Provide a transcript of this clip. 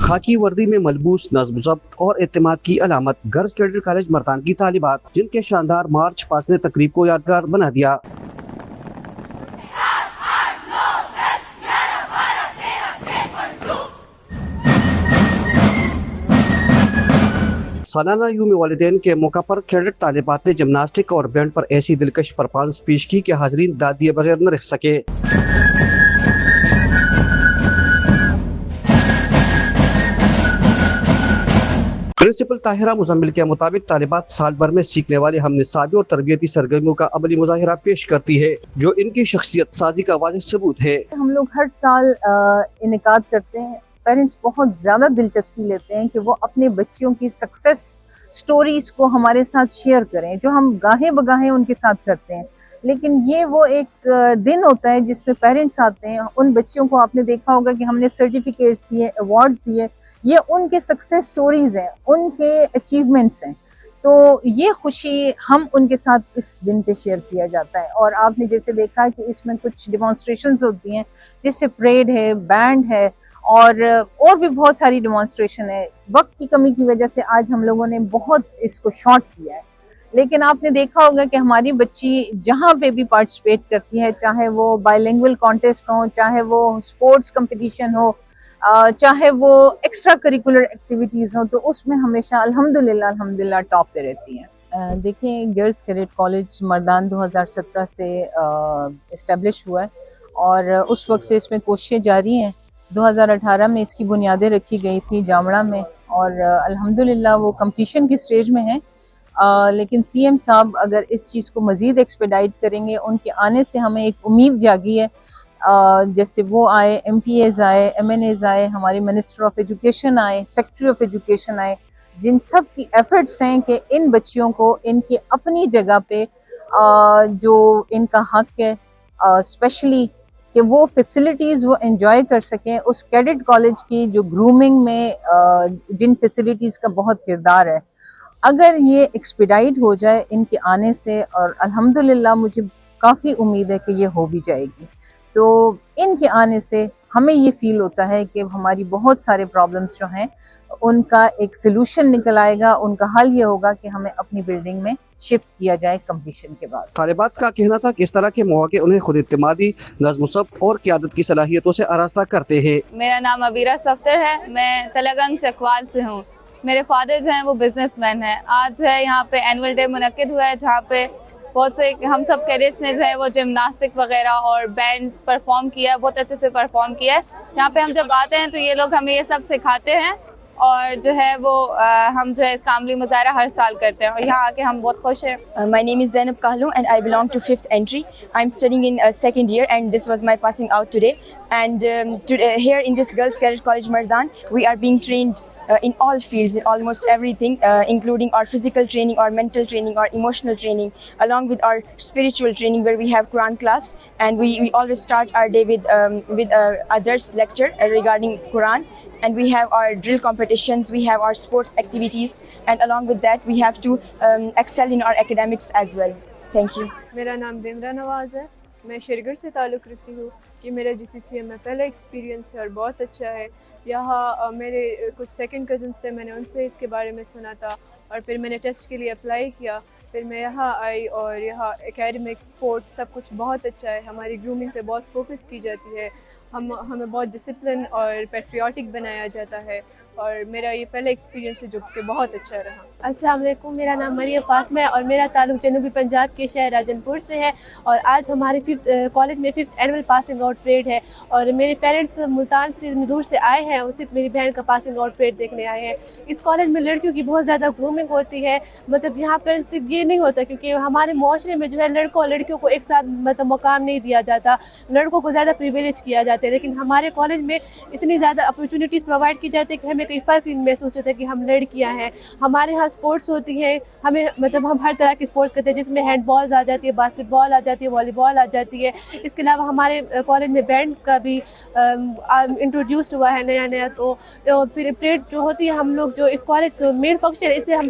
خاکی وردی میں ملبوس نظم ضبط اور اعتماد کی علامت گرلز کیڈٹ کالج مردان کی طالبات، جن کے شاندار مارچ پاس نے تقریب کو یادگار بنا دیا۔ سالانہ یوم والدین کے موقع پر کیڈٹ طالبات نے جمناسٹک اور بینڈ پر ایسی دلکش پرفارمنس پیش کی کہ حاضرین داد دیے بغیر نہ رہ سکے۔ پرنسپل طاہرہ مزمل کے مطابق طالبات سال بھر میں سیکھنے والے ہم نصابی اور تربیتی سرگرمیوں کا عملی مظاہرہ پیش کرتی ہے، جو ان کی شخصیت سازی کا واضح ثبوت ہے۔ ہم لوگ ہر سال انعقاد کرتے ہیں۔ پیرنٹس بہت زیادہ دلچسپی لیتے ہیں کہ وہ اپنے بچیوں کی سکسیس سٹوریز کو ہمارے ساتھ شیئر کریں، جو ہم گاہے بگاہے ان کے ساتھ کرتے ہیں، لیکن یہ وہ ایک دن ہوتا ہے جس میں پیرنٹس آتے ہیں۔ ان بچیوں کو آپ نے دیکھا ہوگا کہ ہم نے سرٹیفکیٹس دیے، ایوارڈز دیے، یہ ان کے سکسیس سٹوریز ہیں، ان کے اچیومنٹس ہیں، تو یہ خوشی ہم ان کے ساتھ اس دن پہ شیئر کیا جاتا ہے۔ اور آپ نے جیسے دیکھا کہ اس میں کچھ ڈیمانسٹریشنز ہوتی ہیں، جیسے پریڈ ہے، بینڈ ہے، اور بھی بہت ساری ڈیمانسٹریشن ہے۔ وقت کی کمی کی وجہ سے آج ہم لوگوں نے بہت اس کو شارٹ کیا ہے، لیکن آپ نے دیکھا ہوگا کہ ہماری بچی جہاں پہ بھی پارٹیسپیٹ کرتی ہے، چاہے وہ بائی لینگویل کانٹیسٹ ہو، چاہے وہ اسپورٹس کمپٹیشن ہو، چاہے وہ ایکسٹرا کریکولر ایکٹیویٹیز ہوں، تو اس میں ہمیشہ الحمدللہ ٹاپ پہ رہتی ہیں۔ دیکھیں، گرلز کیڈٹ کالج مردان 2017 سے اسٹیبلش ہوا ہے، اور اس وقت سے اس میں کوششیں جاری ہیں۔ 2018 میں اس کی بنیادیں رکھی گئی تھی جامڑا میں، اور الحمدللہ وہ کمپٹیشن کی سٹیج میں ہیں، لیکن سی ایم صاحب اگر اس چیز کو مزید ایکسپیڈائٹ کریں گے، ان کے آنے سے ہمیں ایک امید جاگی ہے۔ جیسے وہ آئے، ایم پی ایز آئے، ایم این ایز آئے، ہمارے منسٹر آف ایجوکیشن آئے، سیکریٹری آف ایجوکیشن آئے، جن سب کی ایفرٹس ہیں کہ ان بچیوں کو ان کی اپنی جگہ پہ جو ان کا حق ہے، اسپیشلی کہ وہ فیسلٹیز وہ انجوائے کر سکیں، اس کیڈٹ کالج کی جو گرومنگ میں جن فیسلٹیز کا بہت کردار ہے، اگر یہ ایکسپیڈائٹ ہو جائے ان کے آنے سے، اور الحمدللہ مجھے کافی امید ہے کہ یہ ہو بھی جائے گی، تو ان کے آنے سے ہمیں یہ فیل ہوتا ہے کہ ہماری بہت سارے پرابلمس جو ہیں ان کا ایک سلوشن نکل آئے گا، ان کا حل یہ ہوگا کہ ہمیں اپنی بلڈنگ میں شفٹ کیا جائے کمپٹیشن کے بعد۔ طالبات کا کہنا تھا کہ اس طرح کے مواقع انہیں خود اعتمادی، نظم و ضبط اور قیادت کی صلاحیتوں سے آراستہ کرتے ہیں۔ میرا نام عبیرہ صفتر ہے، میں تلگنگ چکوال سے ہوں۔ میرے فادر جو ہیں وہ بزنس مین ہیں۔ آج جو ہے یہاں پہ اینول ڈے منعقد ہوا ہے، جہاں پہ بہت سے ہم سب کیڈٹس نے جو ہے وہ جمناسٹک وغیرہ اور بینڈ پرفارم کیا ہے، بہت اچھے سے پرفارم کیا ہے۔ یہاں پہ ہم جب آتے ہیں تو یہ لوگ ہمیں یہ سب سکھاتے ہیں، اور جو ہے وہ ہم جو ہے اس کا عملی مظاہرہ ہر سال کرتے ہیں، اور یہاں آ کے ہم بہت خوش ہیں۔ My name is Zainab Kahlu and I belong to 5th entry. I'm studying in second year and this was my passing out today. And here in this Girls Cadet College Mardan, we are being trained in all fields, in almost everything, including our physical training, our mental training, our emotional training, along with our spiritual training where we have Quran class, and we always start our day with others lecture regarding Quran, and we have our drill competitions, we have our sports activities, and along with that we have to excel in our academics as well. Thank you. میرا نام دمرا نواز ہے، میں شیرگڑھ سے تعلق رکھتی ہوں۔ یہ میرا جی سی سی ایم میں پہلا ایکسپیرینس ہے اور بہت اچھا ہے۔ یہاں میرے کچھ سیکنڈ کزنس تھے، میں نے ان سے اس کے بارے میں سنا تھا، اور پھر میں نے ٹیسٹ کے لیے اپلائی کیا، پھر میں یہاں آئی، اور یہاں اکیڈمکس، اسپورٹس سب کچھ بہت اچھا ہے۔ ہماری گرومنگ پہ بہت فوکس کی جاتی ہے، ہمیں بہت ڈسپلن اور پیٹریوٹک بنایا جاتا ہے، اور میرا یہ پہلا ایکسپیرینس ہے جو کہ بہت اچھا رہا۔ السلام علیکم، میرا نام مریم فاطمہ ہے اور میرا تعلق جنوبی پنجاب کے شہر راجن پور سے ہے، اور آج ہمارے کالج میں 5th annual passing out parade ہے، اور میرے پیرنٹس ملتان سے دور سے آئے ہیں، اور صرف میری بہن کا پاسنگ آؤٹ پریڈ دیکھنے آئے ہیں۔ اس کالج میں لڑکیوں کی بہت زیادہ گرومنگ ہوتی ہے، مطلب یہاں پر صرف یہ نہیں ہوتا، کیونکہ ہمارے معاشرے میں جو ہے لڑکوں اور لڑکیوں کو ایک ساتھ مطلب مقام نہیں دیا جاتا، لڑکوں کو زیادہ پریویلیج کیا جاتا ہے، لیکن ہمارے کالج میں اتنی زیادہ اپرچونیٹیز پرووائڈ کی جاتی ہے کہ ہمیں کوئی فرق نہیں محسوس ہوتا ہے کہ ہم لڑکیاں ہیں۔ ہمارے یہاں اسپورٹس ہوتی ہیں، ہمیں مطلب ہم ہر طرح کی اسپورٹس کرتے ہیں، جس میں ہینڈ بالز آ جاتی ہے، باسکٹ بال آ جاتی ہے، والی بال آ جاتی ہے۔ اس کے علاوہ ہمارے کالج میں بینڈ کا بھی انٹروڈیوسڈ ہوا ہے نیا، تو پھر پریڈ جو ہوتی ہے، ہم لوگ جو اس کالج کا مین فنکشن ہے، اسے ہم